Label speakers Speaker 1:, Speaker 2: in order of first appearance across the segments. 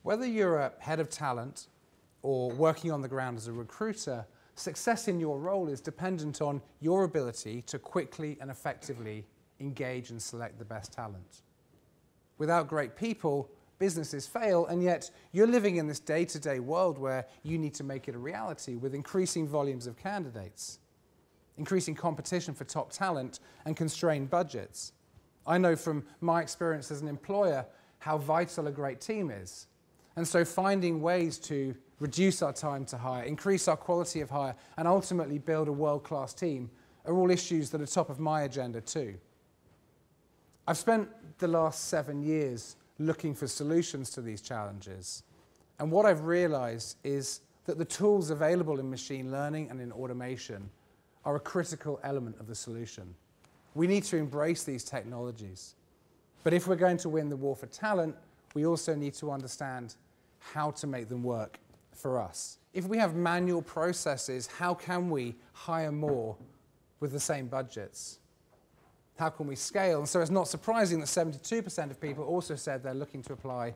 Speaker 1: Whether you're a head of talent or working on the ground as a recruiter, success in your role is dependent on your ability to quickly and effectively engage and select the best talent. Without great people, businesses fail, and yet you're living in this day-to-day world where you need to make it a reality with increasing volumes of candidates, increasing competition for top talent, and constrained budgets. I know from my experience as an employer how vital a great team is. And so finding ways to reduce our time to hire, increase our quality of hire, and ultimately build a world-class team are all issues that are top of my agenda too. I've spent the last 7 years looking for solutions to these challenges. And what I've realized is that the tools available in machine learning and in automation are a critical element of the solution. We need to embrace these technologies. But if we're going to win the war for talent, we also need to understand how to make them work for us. If we have manual processes, how can we hire more with the same budgets? How can we scale? And so it's not surprising that 72% of people also said they're looking to apply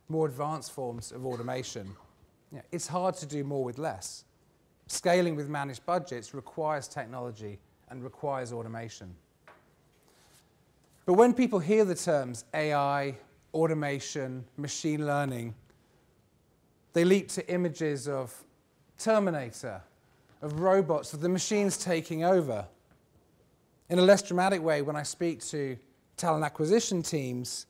Speaker 1: more advanced forms of automation. It's hard to do more with less. Scaling with managed budgets requires technology and requires automation. But when people hear the terms AI, automation, machine learning, they leap to images of Terminator, of robots, of the machines taking over. In a less dramatic way, when I speak to talent acquisition teams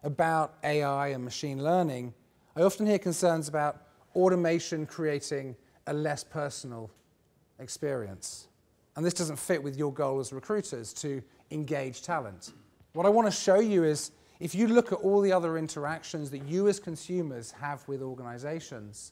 Speaker 1: about AI and machine learning, I often hear concerns about automation creating a less personal experience. And this doesn't fit with your goal as recruiters to engage talent. What I want to show you is, if you look at all the other interactions that you as consumers have with organizations,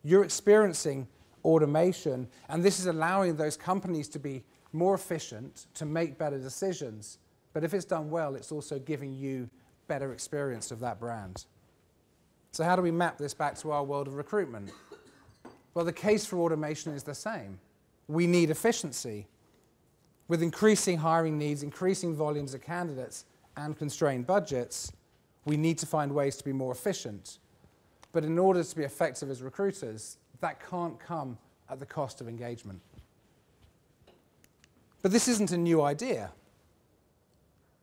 Speaker 1: you're experiencing automation, and this is allowing those companies to be more efficient, to make better decisions. But if it's done well, it's also giving you better experience of that brand. So how do we map this back to our world of recruitment? Well, the case for automation is the same. We need efficiency. With increasing hiring needs, increasing volumes of candidates, and constrained budgets, we need to find ways to be more efficient. But in order to be effective as recruiters, that can't come at the cost of engagement. But this isn't a new idea.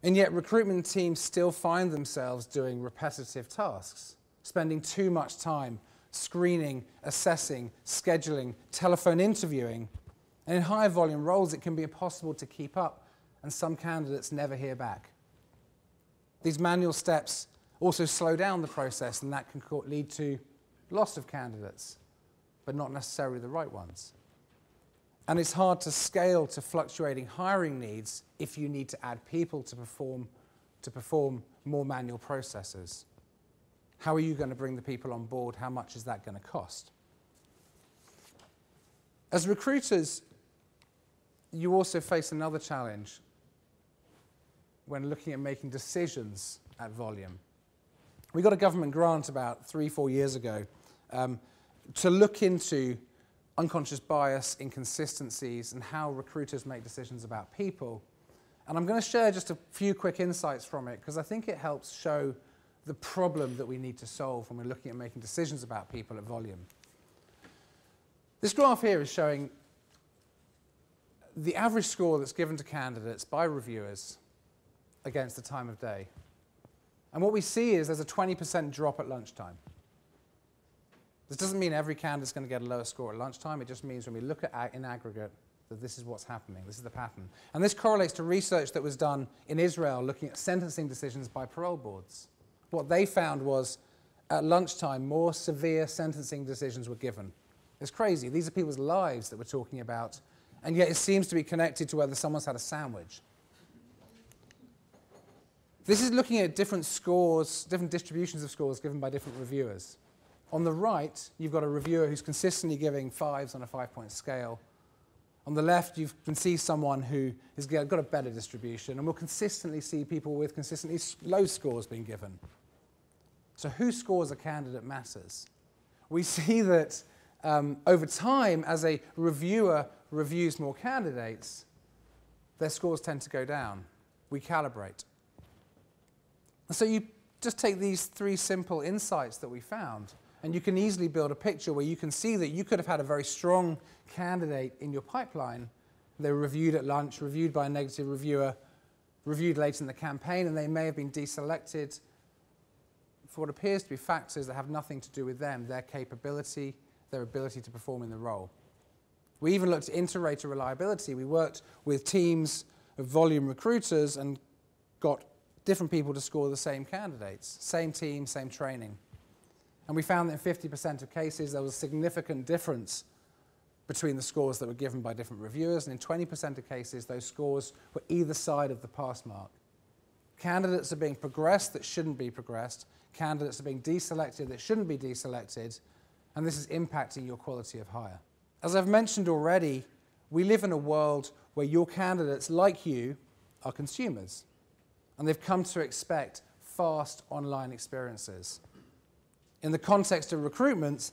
Speaker 1: And yet recruitment teams still find themselves doing repetitive tasks, spending too much time screening, assessing, scheduling, telephone interviewing. And in high volume roles, it can be impossible to keep up, and some candidates never hear back. These manual steps also slow down the process, and that can lead to loss of candidates, but not necessarily the right ones. And it's hard to scale to fluctuating hiring needs if you need to add people to perform more manual processes. How are you going to bring the people on board? How much is that going to cost? As recruiters, you also face another challenge when looking at making decisions at volume. We got a government grant about 3-4 years ago to look into unconscious bias, inconsistencies, and how recruiters make decisions about people. And I'm going to share just a few quick insights from it, because I think it helps show the problem that we need to solve when we're looking at making decisions about people at volume. This graph here is showing the average score that's given to candidates by reviewers against the time of day. And what we see is there's a 20% drop at lunchtime. This doesn't mean every candidate's going to get a lower score at lunchtime. It just means when we look at in aggregate that this is what's happening. This is the pattern. And this correlates to research that was done in Israel looking at sentencing decisions by parole boards. What they found was at lunchtime, more severe sentencing decisions were given. It's crazy. These are people's lives that we're talking about, and yet it seems to be connected to whether someone's had a sandwich. This is looking at different scores, different distributions of scores given by different reviewers. On the right, you've got a reviewer who's consistently giving 5s on a 5-point scale. On the left, you can see someone who has got a better distribution, and we'll consistently see people with consistently low scores being given. So who scores a candidate matters. We see that over time, as a reviewer reviews more candidates, their scores tend to go down. We calibrate. So you just take these 3 simple insights that we found, and you can easily build a picture where you can see that you could have had a very strong candidate in your pipeline. They were reviewed at lunch, reviewed by a negative reviewer, reviewed later in the campaign, and they may have been deselected for what appears to be factors that have nothing to do with them, their capability, their ability to perform in the role. We even looked at inter-rater reliability. We worked with teams of volume recruiters and got different people to score the same candidates, same team, same training. And we found that in 50% of cases there was a significant difference between the scores that were given by different reviewers, and in 20% of cases those scores were either side of the pass mark. Candidates are being progressed that shouldn't be progressed, candidates are being deselected that shouldn't be deselected, and this is impacting your quality of hire. As I've mentioned already, we live in a world where your candidates, like you, are consumers, and they've come to expect fast online experiences. In the context of recruitment,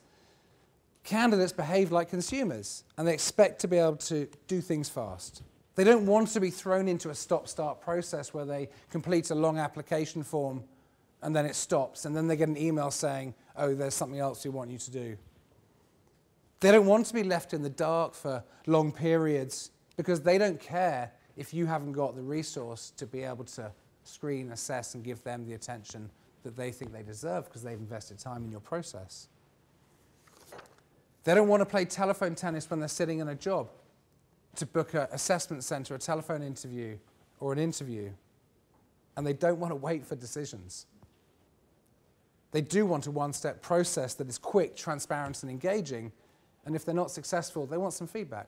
Speaker 1: candidates behave like consumers, and they expect to be able to do things fast. They don't want to be thrown into a stop-start process where they complete a long application form and then it stops, and then they get an email saying, oh, there's something else we want you to do. They don't want to be left in the dark for long periods because they don't care if you haven't got the resource to be able to screen, assess, and give them the attention that they think they deserve because they've invested time in your process. They don't want to play telephone tennis when they're sitting in a job to book an assessment center, a telephone interview, or an interview. And they don't want to wait for decisions. They do want a one-step process that is quick, transparent, and engaging. And if they're not successful, they want some feedback.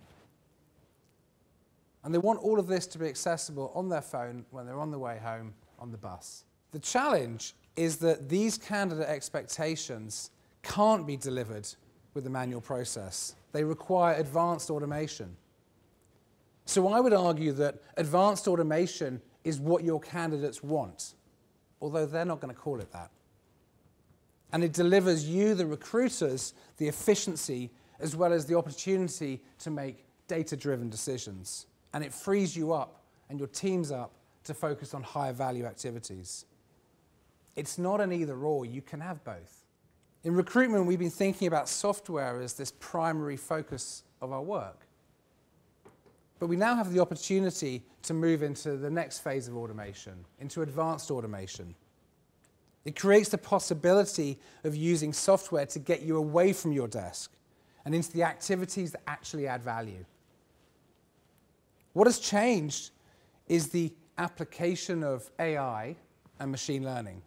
Speaker 1: And they want all of this to be accessible on their phone when they're on the way home on the bus. The challenge is that these candidate expectations can't be delivered with the manual process. They require advanced automation. So I would argue that advanced automation is what your candidates want, although they're not going to call it that. And it delivers you, the recruiters, the efficiency as well as the opportunity to make data-driven decisions. And it frees you up and your teams up to focus on higher value activities. It's not an either-or, you can have both. In recruitment, we've been thinking about software as this primary focus of our work. But we now have the opportunity to move into the next phase of automation, into advanced automation. It creates the possibility of using software to get you away from your desk and into the activities that actually add value. What has changed is the application of AI and machine learning.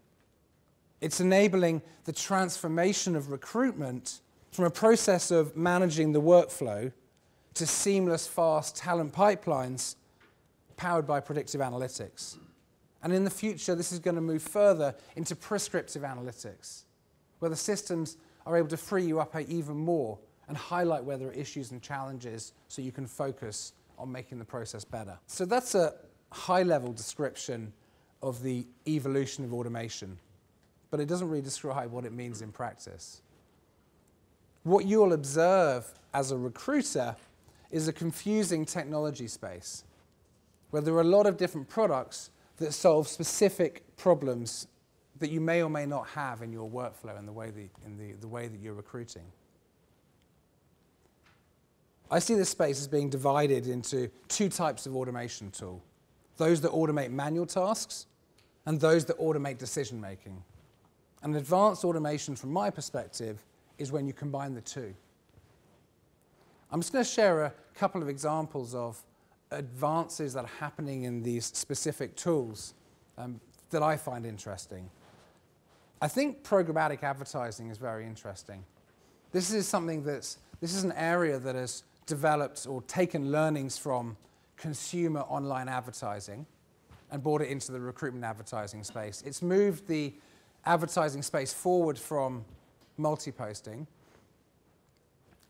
Speaker 1: It's enabling the transformation of recruitment from a process of managing the workflow to seamless, fast talent pipelines powered by predictive analytics. And in the future, this is going to move further into prescriptive analytics, where the systems are able to free you up even more and highlight where there are issues and challenges so you can focus on making the process better. So that's a high-level description of the evolution of automation, but it doesn't really describe what it means in practice. What you'll observe as a recruiter is a confusing technology space, where there are a lot of different products that solve specific problems that you may or may not have in your workflow and the way that you're recruiting. I see this space as being divided into 2 types of automation tool. Those that automate manual tasks and those that automate decision making. And advanced automation, from my perspective, is when you combine the 2. I'm just going to share a couple of examples of advances that are happening in these specific tools that I find interesting. I think programmatic advertising is very interesting. This is an area that has developed or taken learnings from consumer online advertising and brought it into the recruitment advertising space. It's moved the advertising space forward from multi-posting,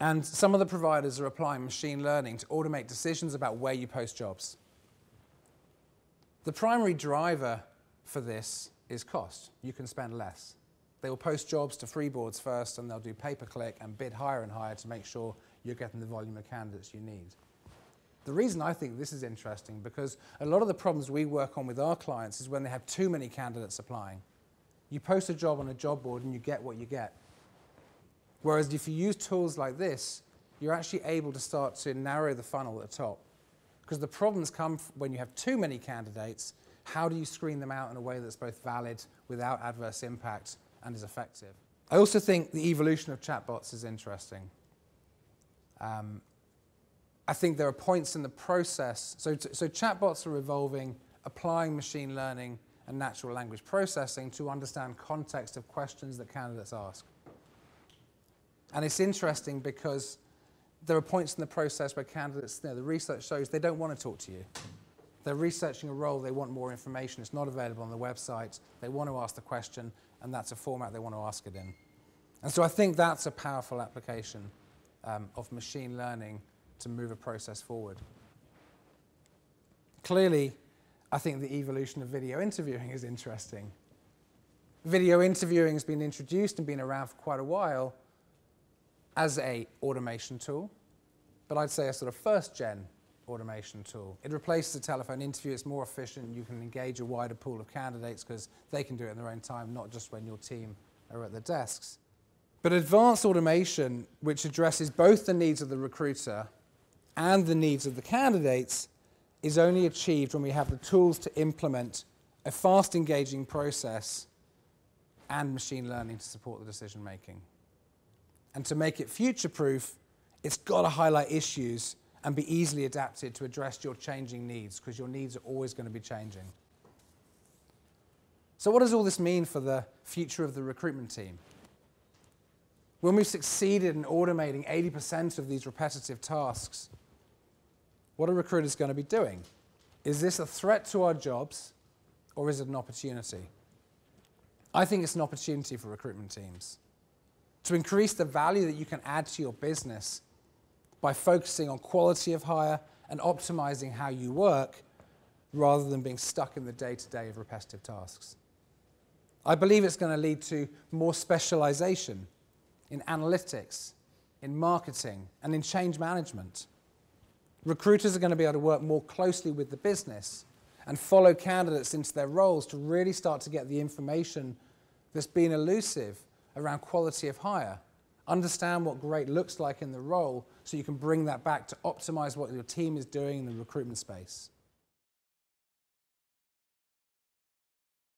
Speaker 1: and some of the providers are applying machine learning to automate decisions about where you post jobs. The primary driver for this is cost. You can spend less. They will post jobs to free boards first, and they'll do pay-per-click and bid higher and higher to make sure you're getting the volume of candidates you need. The reason I think this is interesting, because a lot of the problems we work on with our clients is when they have too many candidates applying. You post a job on a job board and you get what you get. Whereas if you use tools like this, you're actually able to start to narrow the funnel at the top. Because the problems come when you have too many candidates. How do you screen them out in a way that's both valid, without adverse impact, and is effective? I also think the evolution of chatbots is interesting. I think there are points in the process. So chatbots are evolving, applying machine learning and natural language processing to understand context of questions that candidates ask. And it's interesting because there are points in the process where candidates, the research shows they don't want to talk to you. They're researching a role, they want more information, it's not available on the website, they want to ask the question, and that's a format they want to ask it in. And so I think that's a powerful application of machine learning to move a process forward. Clearly, I think the evolution of video interviewing is interesting. Video interviewing has been introduced and been around for quite a while as an automation tool, but I'd say a sort of first-gen automation tool. It replaces a telephone interview, it's more efficient, you can engage a wider pool of candidates because they can do it in their own time, not just when your team are at their desks. But advanced automation, which addresses both the needs of the recruiter and the needs of the candidates, is only achieved when we have the tools to implement a fast engaging process and machine learning to support the decision making. And to make it future-proof, it's got to highlight issues and be easily adapted to address your changing needs, because your needs are always going to be changing. So what does all this mean for the future of the recruitment team? When we've succeeded in automating 80% of these repetitive tasks, what are recruiters going to be doing? Is this a threat to our jobs, or is it an opportunity? I think it's an opportunity for recruitment teams to increase the value that you can add to your business by focusing on quality of hire and optimizing how you work rather than being stuck in the day-to-day of repetitive tasks. I believe it's going to lead to more specialization in analytics, in marketing, and in change management. Recruiters are going to be able to work more closely with the business and follow candidates into their roles to really start to get the information that's been elusive around quality of hire. Understand what great looks like in the role so you can bring that back to optimize what your team is doing in the recruitment space.